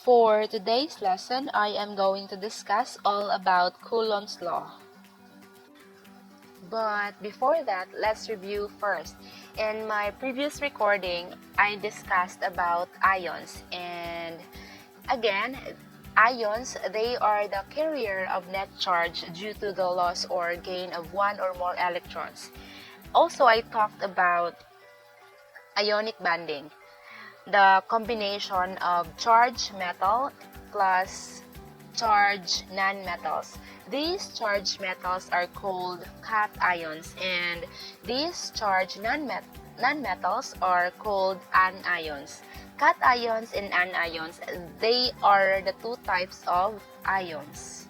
For today's lesson, I am going to discuss all about Coulombs Law. But before that, let's review first. In my previous recording, I discussed about ions. And again, ions, they are the carrier of net charge due to the loss or gain of one or more electrons. Also, I talked about ionic bonding, the combination of charged metal plus charged nonmetals. These charged metals are called cations, and these charged nonmetals are called anions. Cations and anions, they are the two types of ions.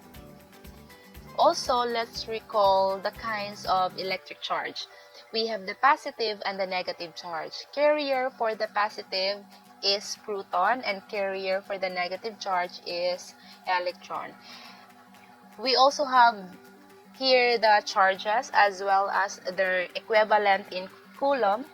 Also, let's recall the kinds of electric charge. We have the positive and the negative charge. Carrier for the positive is proton, and carrier for the negative charge is electron. We also have here the charges as well as their equivalent in Coulomb.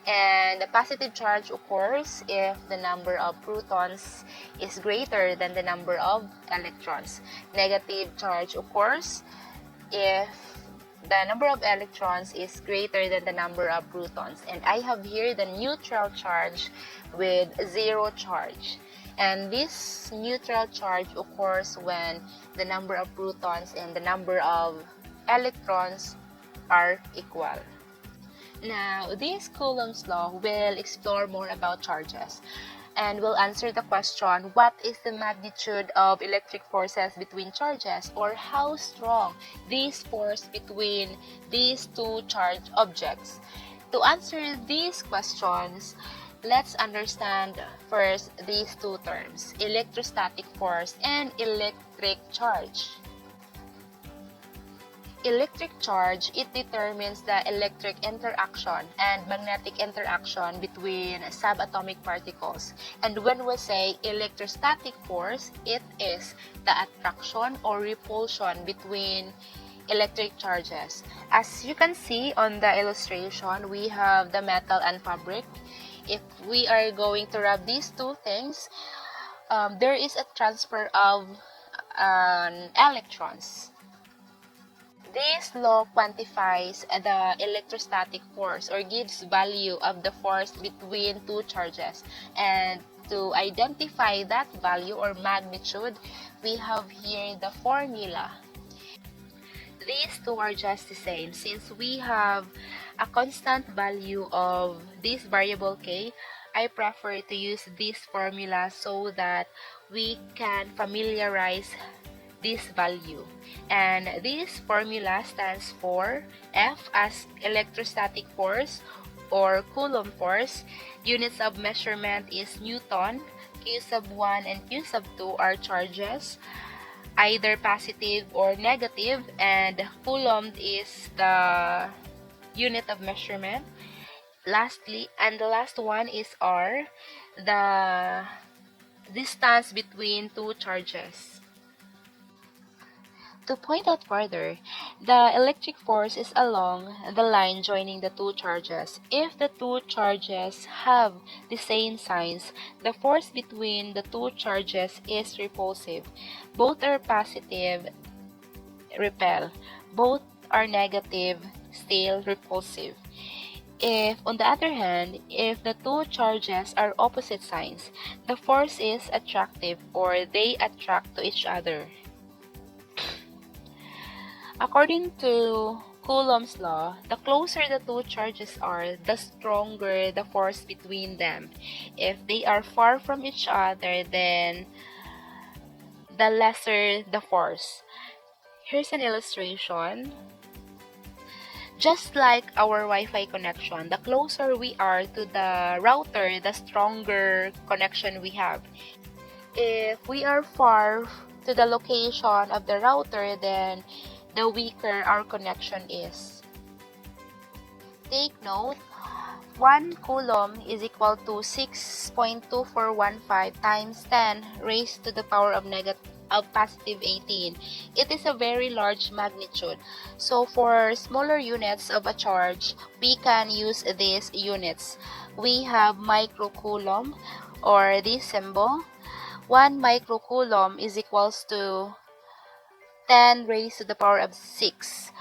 And the positive charge occurs if the number of protons is greater than the number of electrons. Negative charge occurs if the number of electrons is greater than the number of protons. And I have here the neutral charge with zero charge. And this neutral charge occurs when the number of protons and the number of electrons are equal. Now, this Coulomb's law will explore more about charges and will answer the question, what is the magnitude of electric forces between charges, or how strong this force between these two charged objects? To answer these questions, let's understand first these two terms, electrostatic force and electric charge. Electric charge, it determines the electric interaction and magnetic interaction between subatomic particles. And when we say electrostatic force, it is the attraction or repulsion between electric charges. As you can see on the illustration, we have the metal and fabric. If we are going to rub these two things, there is a transfer of electrons. This law quantifies the electrostatic force or gives value of the force between two charges. And to identify that value or magnitude, we have here the formula. These two are just the same. Since we have a constant value of this variable k, I prefer to use this formula so that we can familiarize this value. And this formula stands for F as electrostatic force or Coulomb force. Units of measurement is Newton. Q sub 1 and Q sub 2 are charges, either positive or negative, and Coulomb is the unit of measurement. Lastly, and the last one is R, the distance between two charges. To point out further, the electric force is along the line joining the two charges. If the two charges have the same signs, the force between the two charges is repulsive. Both are positive, repel. Both are negative, still repulsive. If, on the other hand, if the two charges are opposite signs, the force is attractive or they attract to each other. According to Coulomb's law, the closer the two charges are, the stronger the force between them. If they are far from each other, then the lesser the force. Here's an illustration. Just like our Wi-Fi connection, the closer we are to the router, the stronger connection we have. If we are far to the location of the router, then the weaker our connection is. Take note, 1 Coulomb is equal to 6.2415 times 10 raised to the power of positive 18. It is a very large magnitude. So for smaller units of a charge, we can use these units. We have microcoulomb or this symbol. 1 microcoulomb is equals to 10 raised to the power of 6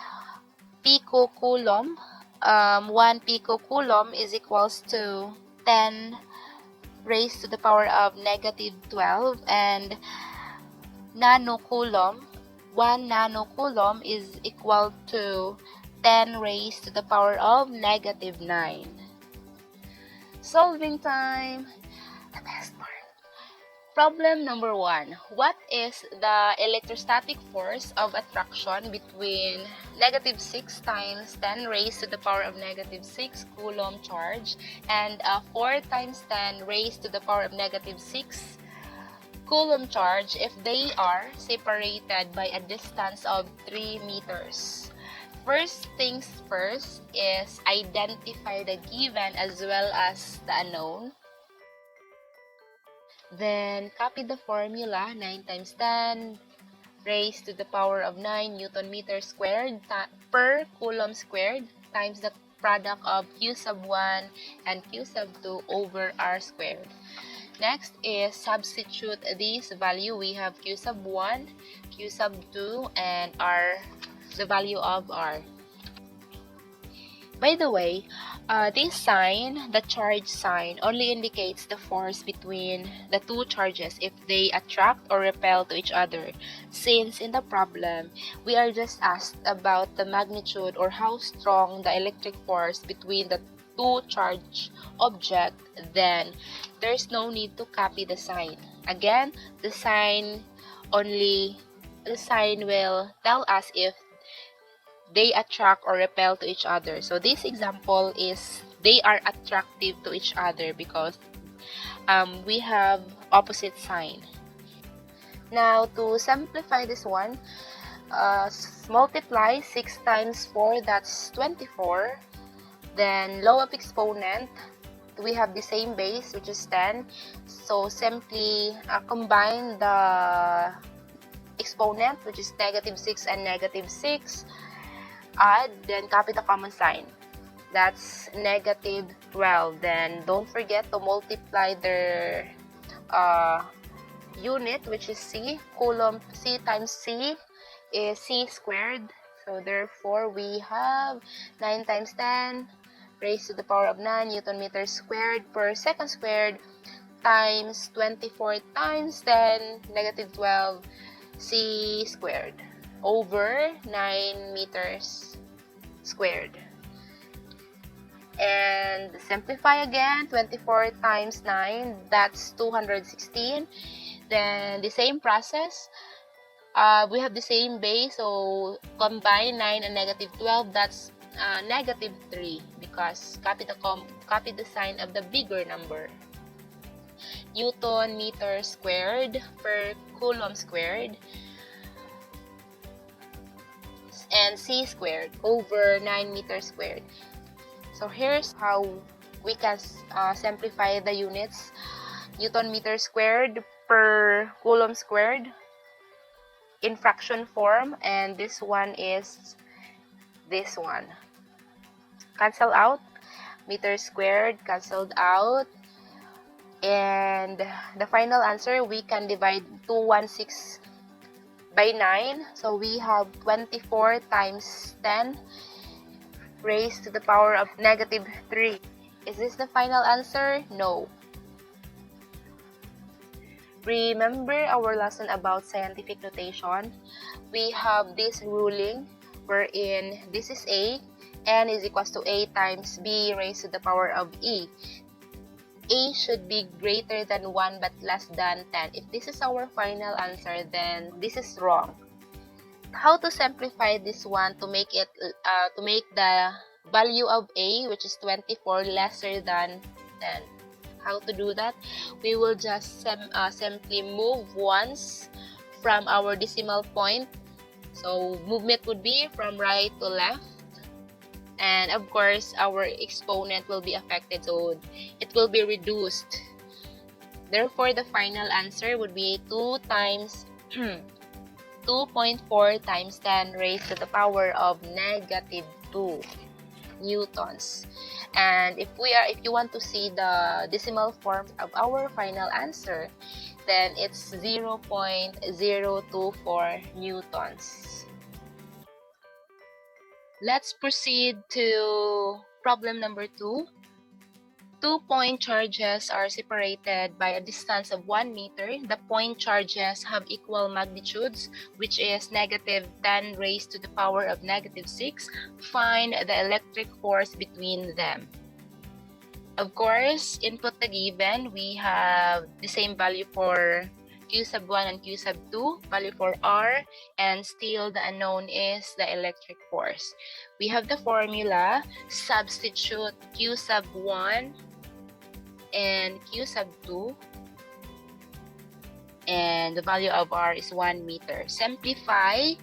picocoulomb. 1 picocoulomb is equals to 10 raised to the power of negative 12, and nanocoulomb, 1 nanocoulomb is equal to 10 raised to the power of negative 9. Solving time! The best part. Problem number 1. What is the electrostatic force of attraction between negative 6 times 10 raised to the power of negative 6 Coulomb charge and 4 times 10 raised to the power of negative 6 Coulomb charge if they are separated by a distance of 3 meters? First things first is identify the given as well as the unknown. Then copy the formula, 9 times 10 raised to the power of 9 Newton meter squared per Coulomb squared times the product of Q sub 1 and Q sub 2 over R squared. Next is substitute this value. We have Q sub 1, Q sub 2, and R, the value of R. By the way, this sign, the charge sign, only indicates the force between the two charges if they attract or repel to each other. Since in the problem, we are just asked about the magnitude or how strong the electric force between the two charged object, then there's no need to copy the sign. Again, the sign will tell us if they attract or repel to each other. So this example is they are attractive to each other because we have opposite sign. Now to simplify this one, multiply 6 times 4, that's 24. Then law of exponent, we have the same base, which is 10. So simply combine the exponent, which is negative 6 and negative 6. Add, then copy the common sign. That's negative 12. Then don't forget to multiply their unit, which is C. Coulomb, C times C is C squared. So therefore, we have 9 times 10 raised to the power of 9 Newton meters squared per second squared times 24 times 10 negative 12 C squared over 9 meters squared. And simplify again, 24 times 9, that's 216. Then the same process, we have the same base, so combine 9 and negative 12, that's negative 3 because copy the sign of the bigger number. Newton meter squared per Coulomb squared and C squared over 9 meters squared. So here's how we can simplify the units. Newton meter squared per Coulomb squared in fraction form, and this one is this one. Cancel out. Meter squared cancelled out. And the final answer, we can divide 216 by 9. So we have 24 times 10 raised to the power of negative 3. Is this the final answer? No. Remember our lesson about scientific notation? We have this ruling wherein this is A, N is equals to A times B raised to the power of E. A should be greater than 1 but less than 10. If this is our final answer, then this is wrong. How to simplify this one to make it to make the value of A, which is 24, lesser than 10? How to do that? We will just simply move ones from our decimal point. So movement would be from right to left. And of course, our exponent will be affected, so it will be reduced. Therefore, the final answer would be 2 times 2.4 times 10 raised to the power of negative 2 newtons. And if you want to see the decimal form of our final answer, then it's 0.024 newtons. Let's proceed to problem number 2. 2-point charges are separated by a distance of 1 meter. The point charges have equal magnitudes, which is negative 10 raised to the power of negative 6. Find the electric force between them. Of course, input the given. We have the same value for Q sub 1 and Q sub 2, value for R, and still the unknown is the electric force. We have the formula. Substitute Q sub 1 and Q sub 2, and the value of R is 1 meter. Simplify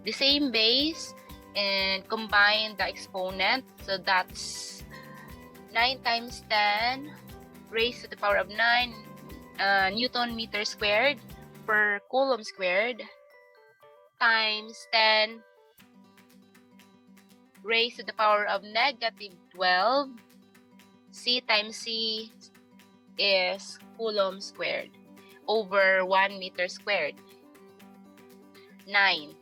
the same base and combine the exponent. So that's 9 times 10 raised to the power of 9 Newton meter squared per Coulomb squared times 10 raised to the power of negative 12. C times C is Coulomb squared over 1 meter squared. 9.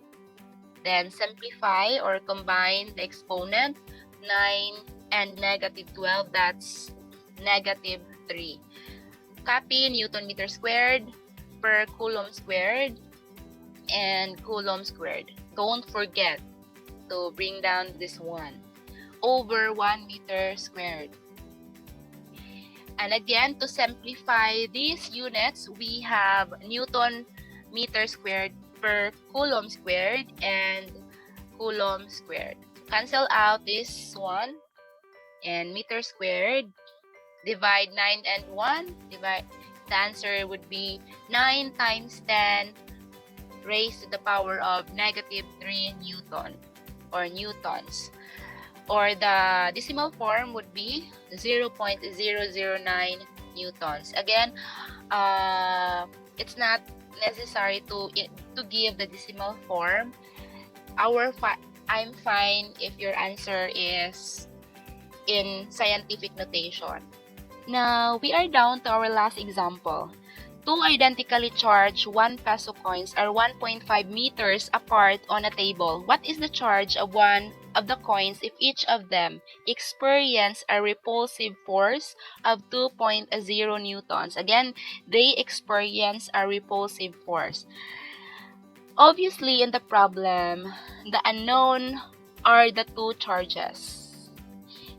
Then simplify or combine the exponent. 9 and negative 12, that's negative 3. Copy Newton meter squared per Coulomb squared and Coulomb squared. Don't forget to bring down this one over 1 meter squared. And again, to simplify these units, we have Newton meter squared per Coulomb squared and Coulomb squared. Cancel out this one and meter squared. Divide 9 and 1. The answer would be 9 times 10 raised to the power of negative 3 Newton or newtons. Or the decimal form would be 0.009 newtons. Again, it's not necessary to give the decimal form. I'm fine if your answer is in scientific notation. Now, we are down to our last example. Two identically charged 1 peso coins are 1.5 meters apart on a table. What is the charge of one of the coins if each of them experience a repulsive force of 2.0 newtons? Again, they experience a repulsive force. Obviously, in the problem, the unknown are the two charges.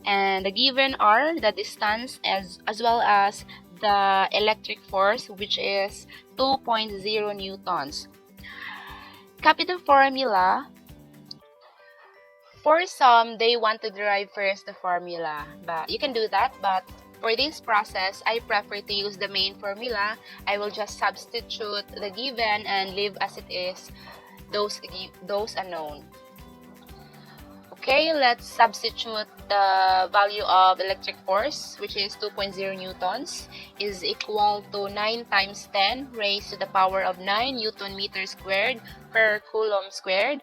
And the given are the distance as well as the electric force, which is 2.0 newtons. Copy the formula. For some, they want to derive first the formula, but you can do that. But for this process, I prefer to use the main formula. I will just substitute the given and leave as it is those unknown. Okay, let's substitute the value of electric force, which is 2.0 newtons, is equal to 9 times 10 raised to the power of 9 Newton meter squared per Coulomb squared,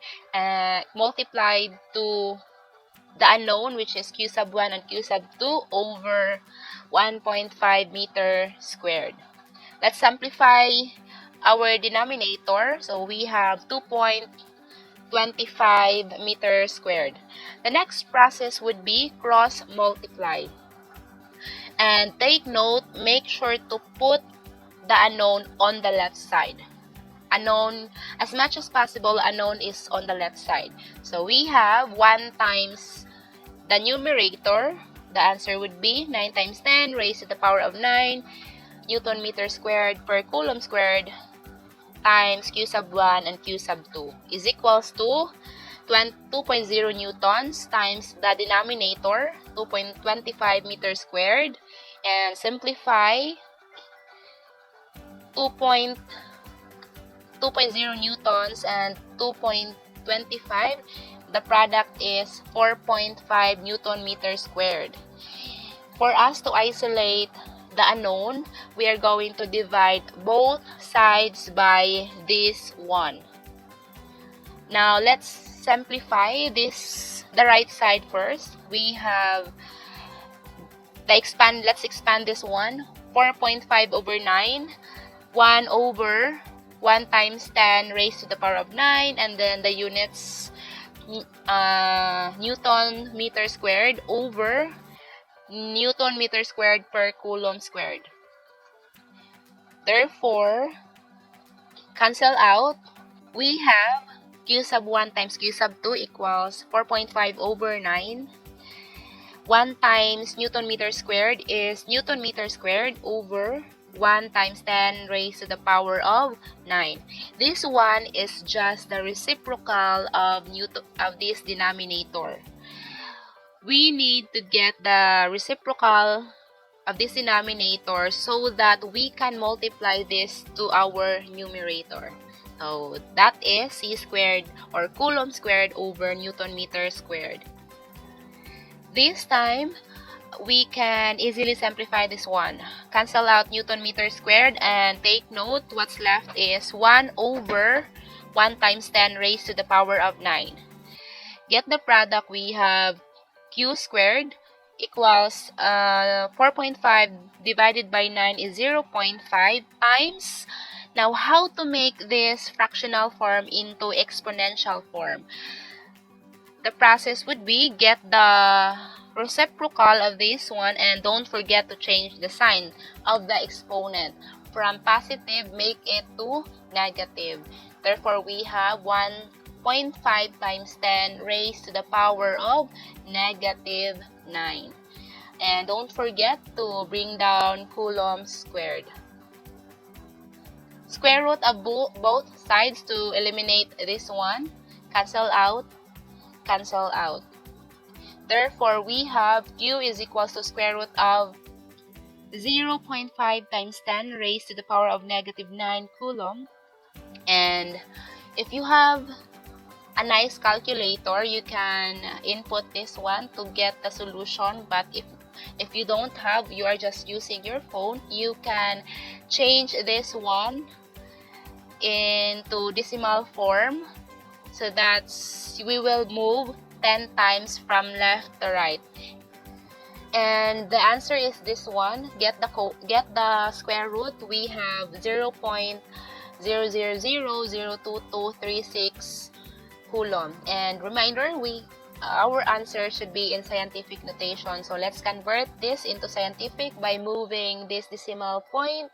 multiplied to the unknown, which is Q sub 1 and Q sub 2 over 1.5 meter squared. Let's simplify our denominator. So we have 2.25 meters squared. The next process would be cross multiply. And take note, make sure to put the unknown on the left side. Unknown, as much as possible, unknown is on the left side. So we have 1 times the numerator. The answer would be 9 times 10 raised to the power of 9 Newton meter squared per Coulomb squared times Q sub 1 and Q sub 2 is equals to 2.0 newtons times the denominator, 2.25 meters squared, and simplify 2.0 newtons and 2.25. The product is 4.5 Newton meter squared. For us to isolate the unknown, we are going to divide both sides by this one. Now let's simplify the right side first. We have let's expand this one. 4.5 over 9 1 over 1 times 10 raised to the power of 9, and then the units Newton meter squared over Newton meter squared per Coulomb squared. Therefore, cancel out. We have q sub 1 times q sub 2 equals 4.5 over 9. 1 times Newton meter squared is Newton meter squared over 1 times 10 raised to the power of 9. This one is just the reciprocal of this denominator. We need to get the reciprocal of this denominator so that we can multiply this to our numerator. So that is c squared or Coulomb squared over Newton meter squared. This time, we can easily simplify this one. Cancel out Newton meter squared and take note what's left is 1 over 1 times 10 raised to the power of 9. Get the product, we have q squared equals 4.5 divided by 9 is 0.5 times. Now, how to make this fractional form into exponential form? The process would be get the reciprocal of this one and don't forget to change the sign of the exponent. From positive, make it to negative. Therefore, we have 1.5 times 10 raised to the power of negative 9. And don't forget to bring down Coulomb squared. Square root of both sides to eliminate this one. Cancel out. Cancel out. Therefore, we have q is equals to square root of 0.5 times 10 raised to the power of negative 9 Coulomb. And if you have a nice calculator, you can input this one to get the solution. But if you don't have, you are just using your phone, you can change this one into decimal form. So that's, we will move 10 times from left to right. And the answer is this one. Get the square root. We have 0.000022236 Coulomb. And reminder, our answer should be in scientific notation. So let's convert this into scientific by moving this decimal point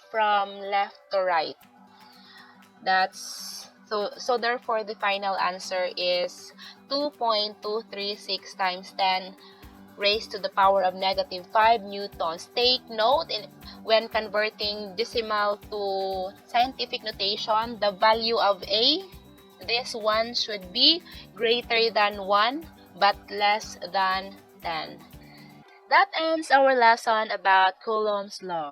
from left to right. That's so therefore the final answer is 2.236 times 10 raised to the power of negative 5 newtons. Take note, when converting decimal to scientific notation, the value of A, this one should be greater than 1 but less than 10. That ends our lesson about Coulomb's law.